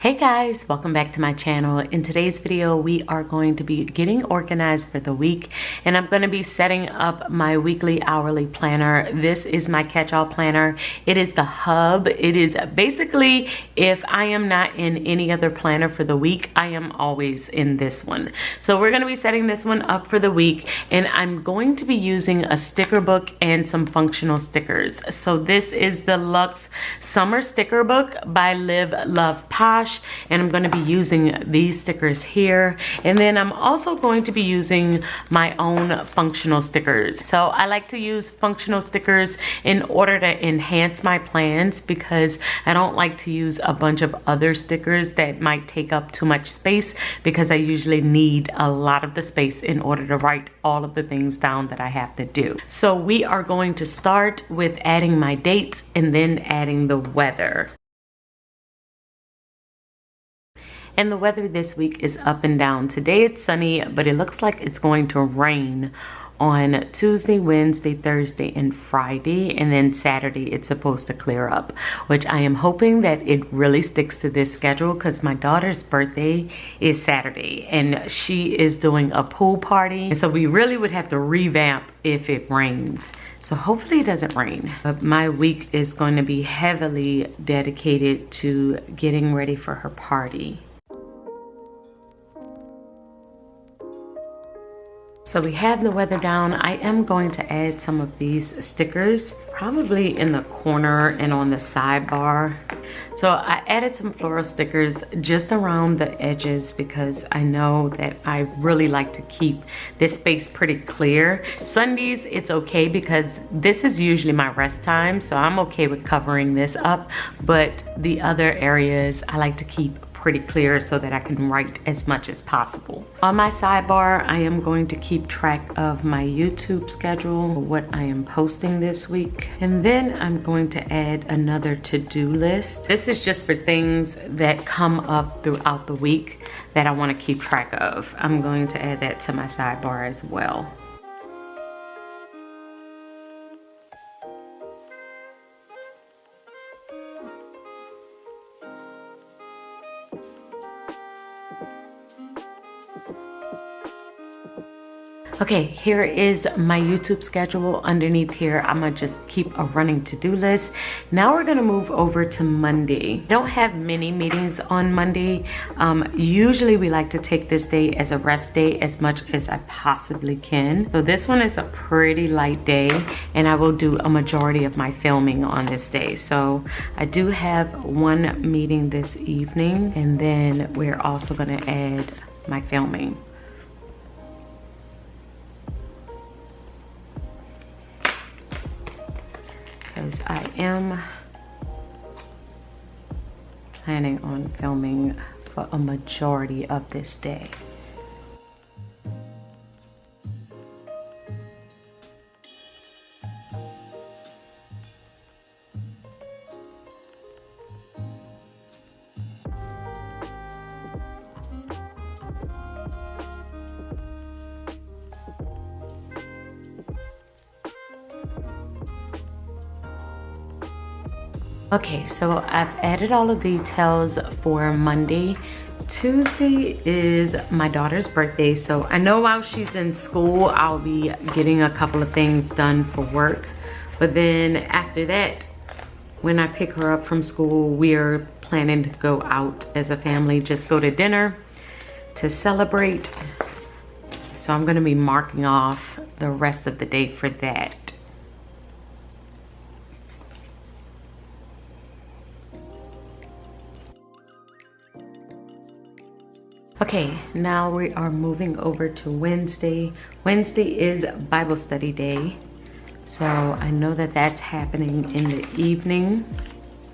Hey guys, welcome back to my channel. In today's video, we are going to be getting organized for the week, and I'm going to be setting up my weekly hourly planner. This is my catch-all planner. It is the hub. It is basically, if I am not in any other planner for the week, I am always in this one. So we're going to be setting this one up for the week, and I'm going to be using a sticker book and some functional stickers. So this is the Luxe Summer Sticker Book by Live Love Posh. And I'm going to be using these stickers here, and then I'm also going to be using my own functional stickers. So I like to use functional stickers in order to enhance my plans, because I don't like to use a bunch of other stickers that might take up too much space, because I usually need a lot of the space in order to write all of the things down that I have to do. So we are going to start with adding my dates and then adding the weather. And the weather this week is up and down. Today it's sunny, but it looks like it's going to rain on Tuesday, Wednesday, Thursday, and Friday. And then Saturday it's supposed to clear up, which I am hoping that it really sticks to this schedule, because my daughter's birthday is Saturday and she is doing a pool party. And so we really would have to revamp if it rains. So hopefully it doesn't rain. But my week is going to be heavily dedicated to getting ready for her party. So we have the weather down. I am going to add some of these stickers, probably in the corner and on the sidebar. So I added some floral stickers just around the edges, because I know that I really like to keep this space pretty clear. Sundays, it's okay because this is usually my rest time, so I'm okay with covering this up. But the other areas I like to keep pretty clear so that I can write as much as possible. On my sidebar, I am going to keep track of my YouTube schedule, what I am posting this week. And then I'm going to add another to-do list. This is just for things that come up throughout the week that I want to keep track of. I'm going to add that to my sidebar as well. Okay, here is my YouTube schedule. Underneath here, I'm gonna just keep a running to-do list. Now we're gonna move over to Monday. I don't have many meetings on Monday. Usually we like to take this day as a rest day as much as I possibly can. So this one is a pretty light day, and I will do a majority of my filming on this day. So I do have one meeting this evening, and then we're also gonna add my filming. Because I am planning on filming for a majority of this day. Okay, so I've added all the details for Monday. Tuesday is my daughter's birthday, so I know while she's in school, I'll be getting a couple of things done for work. But then after that, when I pick her up from school, we're planning to go out as a family, just go to dinner to celebrate. So I'm gonna be marking off the rest of the day for that. Okay, now we are moving over to Wednesday. Wednesday is Bible study day. So I know that that's happening in the evening.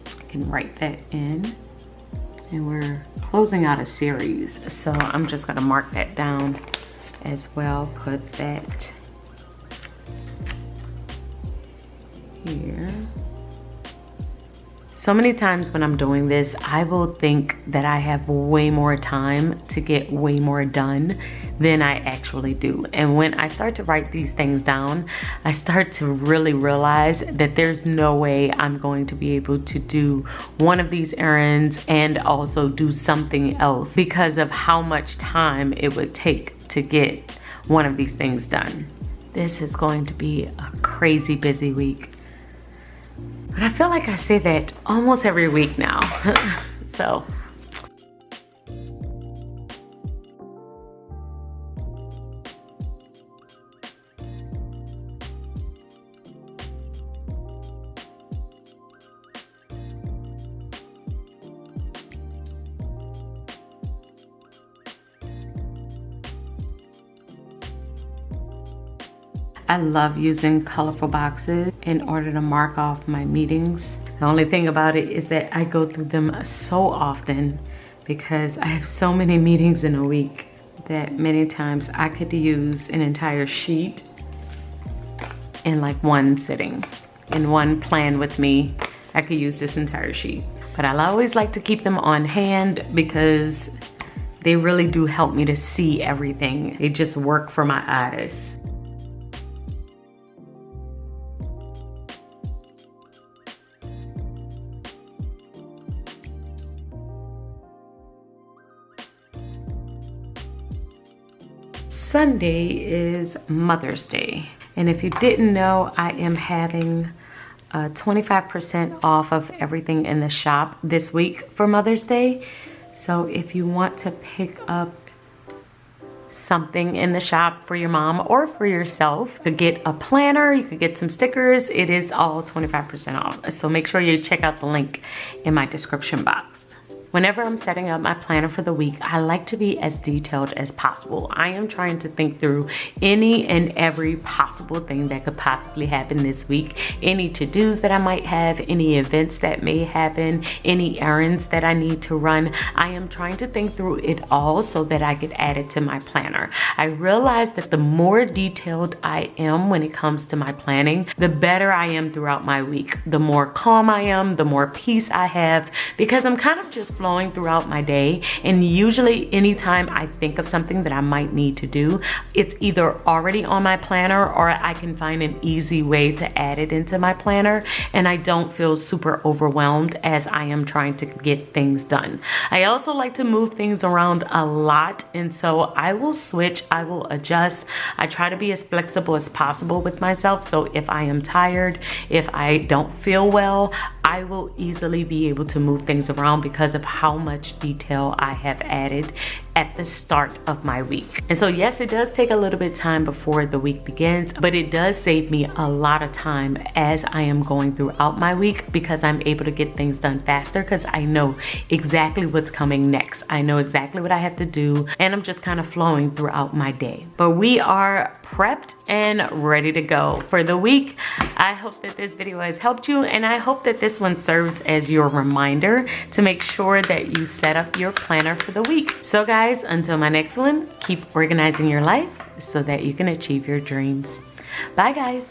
I can write that in. And we're closing out a series. So I'm just gonna mark that down as well. Put that here. So many times when I'm doing this, I will think that I have way more time to get way more done than I actually do. And when I start to write these things down, I start to really realize that there's no way I'm going to be able to do one of these errands and also do something else because of how much time it would take to get one of these things done. This is going to be a crazy busy week. But I feel like I say that almost every week now. So. I love using colorful boxes in order to mark off my meetings. The only thing about it is that I go through them so often because I have so many meetings in a week that many times I could use an entire sheet in like one sitting. In one plan with me, I could use this entire sheet. But I always like to keep them on hand because they really do help me to see everything. They just work for my eyes. Sunday is Mother's Day. And if you didn't know, I am having 25% off of everything in the shop this week for Mother's Day. So if you want to pick up something in the shop for your mom or for yourself, you could get a planner, you could get some stickers. It is all 25% off. So make sure you check out the link in my description box. Whenever I'm setting up my planner for the week, I like to be as detailed as possible. I am trying to think through any and every possible thing that could possibly happen this week, any to-dos that I might have, any events that may happen, any errands that I need to run. I am trying to think through it all so that I could add it to my planner. I realize that the more detailed I am when it comes to my planning, the better I am throughout my week. The more calm I am, the more peace I have, because I'm kind of just flowing throughout my day. And usually anytime I think of something that I might need to do, it's either already on my planner or I can find an easy way to add it into my planner, and I don't feel super overwhelmed as I am trying to get things done. I also like to move things around a lot, and so I will switch, I will adjust. I try to be as flexible as possible with myself, so if I am tired, if I don't feel well, I will easily be able to move things around because of how much detail I have added at the start of my week. And so yes, it does take a little bit of time before the week begins, but it does save me a lot of time as I am going throughout my week because I'm able to get things done faster because I know exactly what's coming next. I know exactly what I have to do, and I'm just kind of flowing throughout my day. But we are prepped and ready to go for the week. I hope that this video has helped you, and I hope that this one serves as your reminder to make sure that you set up your planner for the week. So guys, until my next one, keep organizing your life so that you can achieve your dreams. Bye guys.